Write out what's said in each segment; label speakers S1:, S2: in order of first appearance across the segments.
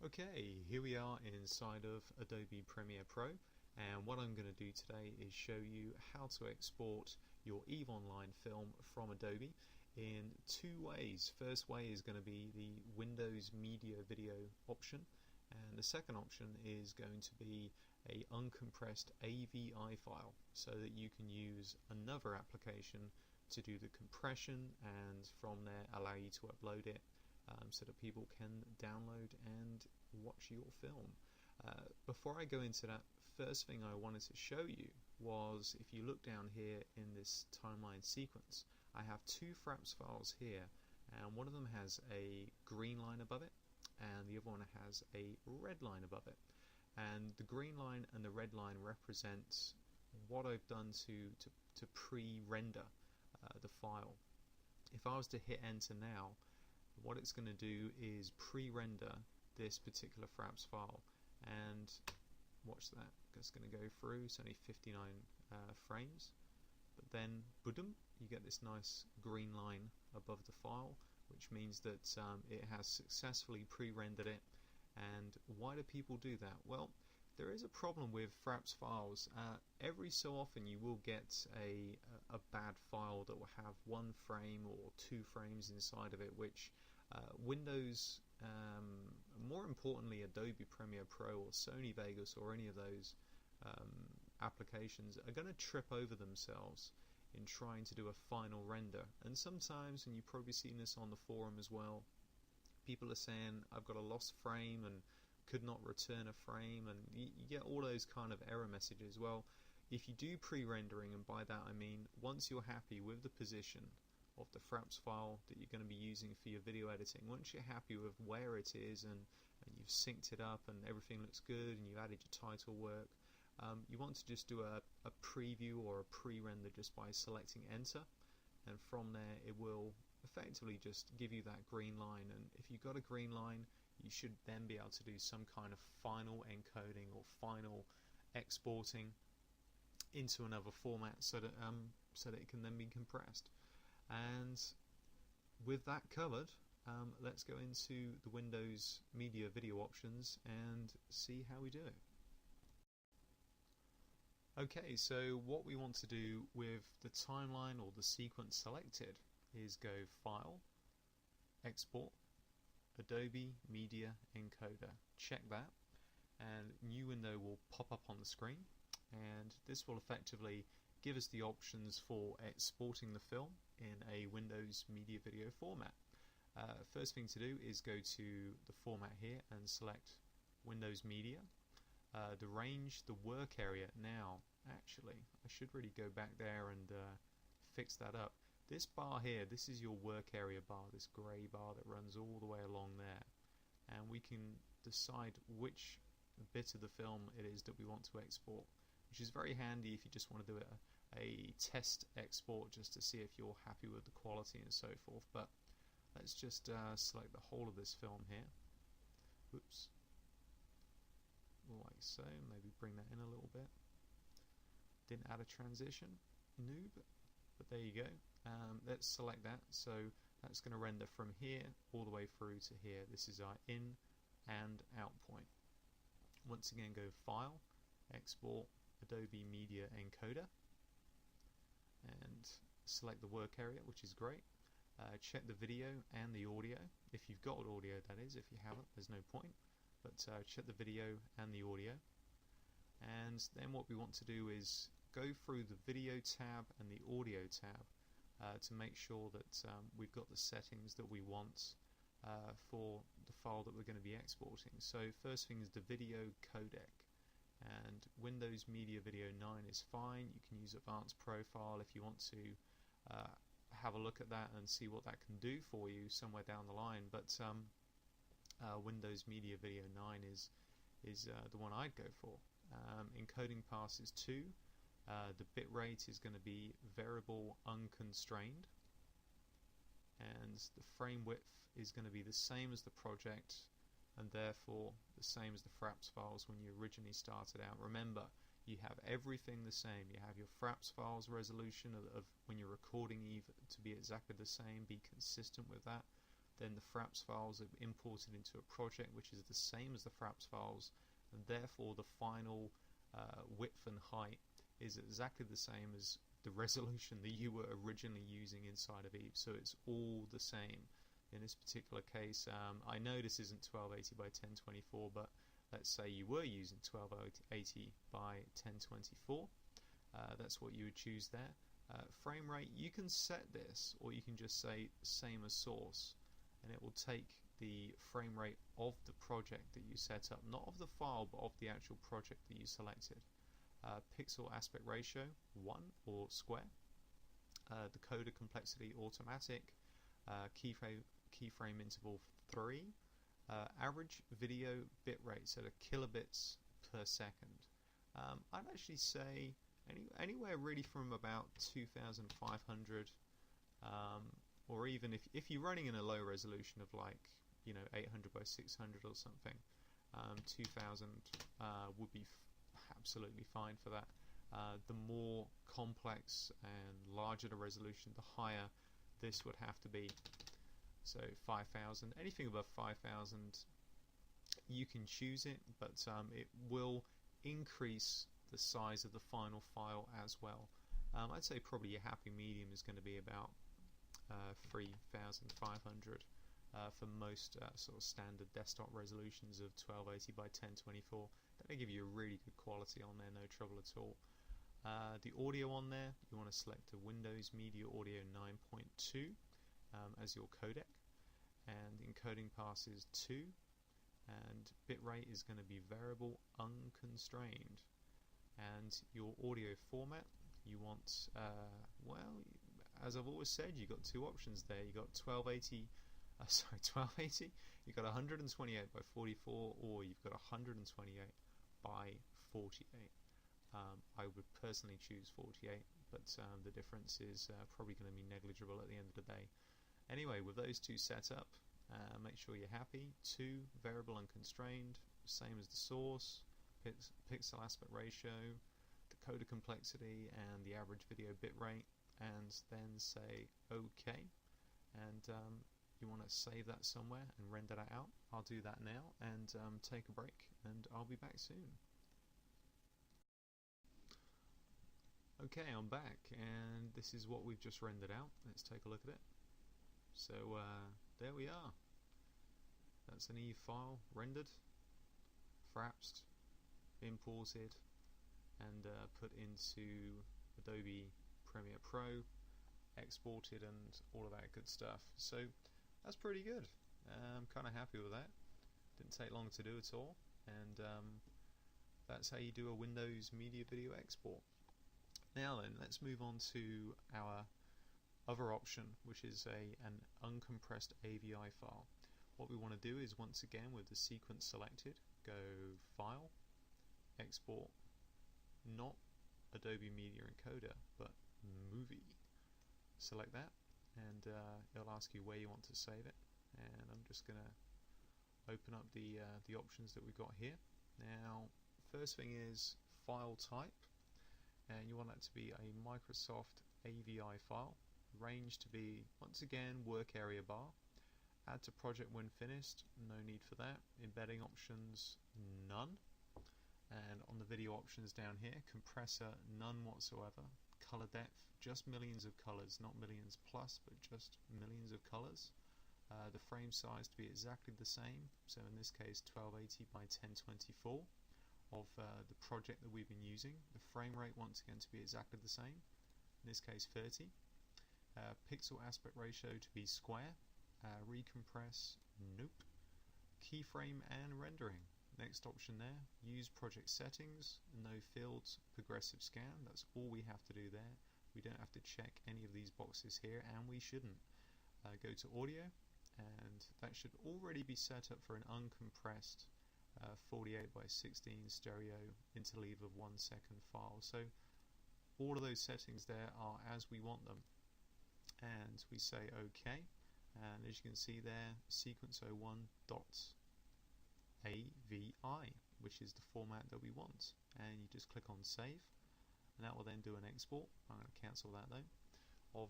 S1: Okay, here we are inside of Adobe Premiere Pro, and what I'm going to do today is show you how to export your EVE Online film from Adobe in two ways. First way is going to be the Windows Media Video option, and the second option is going to be a uncompressed AVI file, so that you can use another application to do the compression and from there allow you to upload it so that people can download and watch your film. Before I go into that, first thing I wanted to show you was, if you look down here in this timeline sequence, I have two Fraps files here, and one of them has a green line above it and the other one has a red line above it, and the green line and the red line represent what I've done to pre-render the file. If I was to hit enter now, what it's going to do is pre-render this particular Fraps file, and watch that, it's going to go through. It's only 59 frames, but then boom, you get this nice green line above the file, which means that it has successfully pre-rendered it. And why do people do that? Well, there is a problem with Fraps files. Every so often you will get a bad file that will have one frame or two frames inside of it, which Windows, more importantly Adobe Premiere Pro or Sony Vegas or any of those applications, are going to trip over themselves in trying to do a final render. And sometimes, and you've probably seen this on the forum as well, people are saying I've got a lost frame and could not return a frame, and you get all those kind of error messages. Well, if you do pre-rendering, and by that I mean once you're happy with the position of the Fraps file that you're going to be using for your video editing, once you're happy with where it is and you've synced it up and everything looks good and you've added your title work, you want to just do a preview or a pre-render just by selecting enter, and from there it will effectively just give you that green line. And if you've got a green line, you should then be able to do some kind of final encoding or final exporting into another format so that it can then be compressed. And with that covered, let's go into the Windows Media Video options and see how we do it. Okay, so what we want to do with the timeline or the sequence selected is go File, Export, Adobe Media Encoder. Check that, and new window will pop up on the screen, and this will effectively give us the options for exporting the film in a Windows Media Video format. First thing to do is go to the format here and select Windows Media. The range, the work area. Now, actually, I should really go back there and fix that up. This bar here, this is your work area bar, this grey bar that runs all the way along there, and we can decide which bit of the film it is that we want to export, which is very handy if you just want to do a test export just to see if you're happy with the quality and so forth. But let's just select the whole of this film here. Oops. Like so, maybe bring that in a little bit. Didn't add a transition, noob, but there you go. Let's select that, so that's going to render from here all the way through to here. This is our in and out point. Once again, go File, Export, Adobe Media Encoder, and select the work area, which is great. Check the video and the audio, if you've got audio, that is. If you haven't, there's no point, but check the video and the audio. And then what we want to do is go through the video tab and the audio tab to make sure that we've got the settings that we want for the file that we're going to be exporting. So first thing is the video codec, and Windows Media Video 9 is fine. You can use Advanced Profile if you want to have a look at that and see what that can do for you somewhere down the line, but Windows Media Video 9 is the one I'd go for. Encoding pass is 2. The bit rate is going to be variable unconstrained, and the frame width is going to be the same as the project and therefore the same as the Fraps files when you originally started out. Remember, you have everything the same. You have your Fraps files resolution of when you're recording EVE to be exactly the same, be consistent with that. then the fraps files are imported into a project which is the same as the fraps files, and therefore the final width and height is exactly the same as the resolution that you were originally using inside of EVE, so it's all the same. In this particular case, I know this isn't 1280 by 1024, but let's say you were using 1280 by 1024, that's what you would choose there. Frame rate, you can set this, or you can just say same as source, and it will take the frame rate of the project that you set up, not of the file but of the actual project that you selected. Pixel aspect ratio 1 or square, the coder complexity automatic, keyframe interval 3, average video bitrate, so the kilobits per second. I'd actually say anywhere really from about 2,500, or even if you're running in a low resolution of like 800 by 600 or something, 2,000 would be absolutely fine for that. The more complex and larger the resolution, the higher this would have to be. So 5,000, anything above 5,000, you can choose it, but it will increase the size of the final file as well. I'd say probably your happy medium is going to be about 3,500 for most sort of standard desktop resolutions of 1280 by 1024. That'll give you a really good quality on there, no trouble at all. The audio on there, you want to select the Windows Media Audio 9.2 as your codec, and encoding pass is 2, and bitrate is going to be variable unconstrained. And your audio format, you want, well, as I've always said, you've got two options there. You've got 1280, you've got 128 by 44, or you've got 128 by 48. I would personally choose 48, but the difference is probably going to be negligible at the end of the day. Anyway, with those two set up, make sure you're happy. 2, variable unconstrained, same as the source, pixel aspect ratio, the coder complexity, and the average video bitrate, and then say OK. And you want to save that somewhere and render that out. I'll do that now and take a break, and I'll be back soon. Okay, I'm back, and this is what we've just rendered out. Let's take a look at it. So there we are. That's an EVE file rendered, frapsed, imported, and put into Adobe Premiere Pro, exported, and all of that good stuff. So that's pretty good. I'm kind of happy with that. Didn't take long to do at all, and that's how you do a Windows Media Video export. Now then, let's move on to our other option, which is an uncompressed AVI file. What we want to do is, once again, with the sequence selected, go File, Export, not Adobe Media Encoder, but Movie. Select that, and it'll ask you where you want to save it. And I'm just going to open up the options that we've got here. Now, first thing is file type, and you want that to be a Microsoft AVI file. Range to be, once again, work area bar. Add to project when finished, no need for that. Embedding options, none. And on the video options down here, compressor, none whatsoever. Color depth, just millions of colors, not millions plus, but just millions of colors. The frame size to be exactly the same, so in this case 1280 by 1024 of the project that we've been using. The frame rate once again to be exactly the same, in this case 30. Pixel aspect ratio to be square. Recompress, nope. Keyframe and rendering, next option there. Use project settings, no fields, progressive scan, that's all we have to do there. We don't have to check any of these boxes here, and we shouldn't. Go to audio, and that should already be set up for an uncompressed 48 by 16 stereo interleave of 1 second file. So all of those settings there are as we want them, and we say OK, and as you can see there, sequence01.avi, which is the format that we want, and you just click on save, and that will then do an export. I'm going to cancel that though, of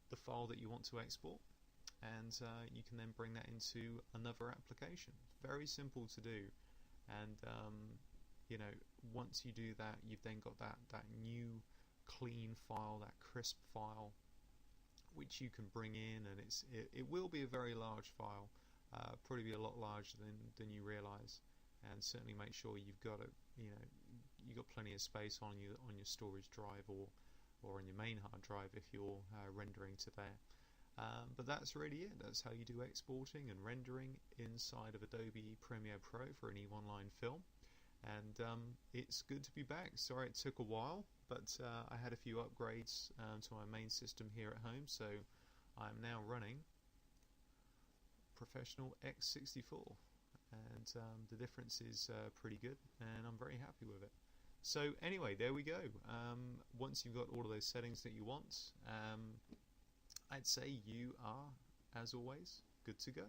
S1: the file that you want to export. and you can then bring that into another application. Very simple to do, and you know, once you do that, you've then got that new clean file, that crisp file, which you can bring in, and it will be a very large file, probably be a lot larger than you realize, and certainly make sure you've got you've got plenty of space on your storage drive or on your main hard drive if you're rendering to there. But that's really it. That's how you do exporting and rendering inside of Adobe Premiere Pro for an EVE Online film. And it's good to be back. Sorry it took a while, but I had a few upgrades to my main system here at home, so I'm now running Professional X64, and the difference is pretty good, and I'm very happy with it. So anyway, there we go. Once you've got all of those settings that you want, I'd say you are, as always, good to go.